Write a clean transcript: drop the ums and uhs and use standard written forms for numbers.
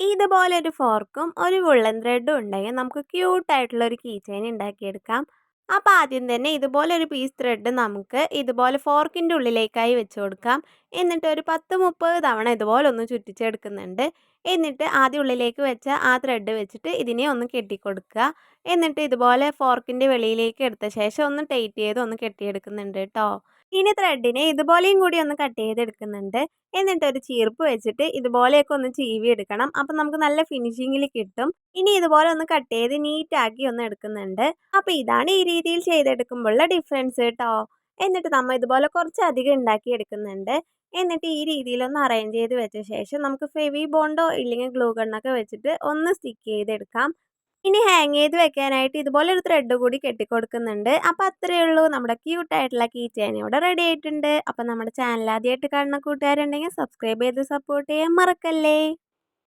ഇതുപോലൊരു ഫോർക്കും ഒരു വുള്ളൻ ത്രെഡും ഉണ്ടെങ്കിൽ നമുക്ക് ക്യൂട്ടായിട്ടുള്ളൊരു കീ ചെയിൻ ഉണ്ടാക്കിയെടുക്കാം. അപ്പോൾ ആദ്യം തന്നെ ഇതുപോലൊരു പീസ് ത്രെഡ് നമുക്ക് ഇതുപോലെ ഫോർക്കിൻ്റെ ഉള്ളിലേക്കായി വെച്ച് കൊടുക്കാം. എന്നിട്ട് ഒരു 10-30 തവണ ഇതുപോലെ ഒന്ന് ചുറ്റിച്ചെടുക്കുന്നുണ്ട്. എന്നിട്ട് ആദ്യം ഉള്ളിലേക്ക് വെച്ച ആ ത്രെഡ് വെച്ചിട്ട് ഇതിനെ ഒന്ന് കെട്ടിക്കൊടുക്കുക. എന്നിട്ട് ഇതുപോലെ ഫോർക്കിൻ്റെ വെളിയിലേക്ക് എടുത്ത ശേഷം ഒന്ന് ടൈറ്റ് ചെയ്ത് ഒന്ന് കെട്ടിയെടുക്കുന്നുണ്ട് കേട്ടോ. ഇനി ത്രെഡിനെ ഇതുപോലെയും കൂടി ഒന്ന് കട്ട് ചെയ്തെടുക്കുന്നുണ്ട്. എന്നിട്ട് ഒരു ചീർപ്പ് വെച്ചിട്ട് ഇതുപോലെയൊക്കെ ഒന്ന് ചീവി എടുക്കണം. അപ്പം നമുക്ക് നല്ല ഫിനിഷിങ്ങിൽ കിട്ടും. ഇനി ഇതുപോലെ ഒന്ന് കട്ട് ചെയ്ത് നീറ്റാക്കി ഒന്ന് എടുക്കുന്നുണ്ട്. അപ്പോൾ ഇതാണ് ഈ രീതിയിൽ ചെയ്തെടുക്കുമ്പോഴുള്ള ഡിഫറൻസ് കേട്ടോ. എന്നിട്ട് നമ്മൾ ഇതുപോലെ കുറച്ചധികം ഉണ്ടാക്കി എടുക്കുന്നുണ്ട്. എന്നിട്ട് ഈ രീതിയിലൊന്ന് അറേഞ്ച് ചെയ്ത് വെച്ച ശേഷം നമുക്ക് ഫെവി ബോണ്ടോ ഇല്ലെങ്കിൽ ഗ്ലൂ ഗണ്ണൊക്കെ വെച്ചിട്ട് ഒന്ന് സ്റ്റിക്ക് ചെയ്തെടുക്കാം. ഇനി ഹാങ് ചെയ്ത് വെക്കാനായിട്ട് ഇതുപോലെ ഒരു ത്രെഡ് കൂടി കെട്ടിക്കൊടുക്കുന്നുണ്ട്. അപ്പോൾ അത്രയേ ഉള്ളൂ, നമ്മുടെ ക്യൂട്ടായിട്ടുള്ള കീ ചെയിൻ ഇവിടെ റെഡി ആയിട്ടുണ്ട്. അപ്പോൾ നമ്മുടെ ചാനൽ ആദ്യമായിട്ട് കാണുന്ന കൂട്ടുകാരുണ്ടെങ്കിൽ സബ്സ്ക്രൈബ് ചെയ്ത് സപ്പോർട്ട് ചെയ്യാൻ മറക്കല്ലേ.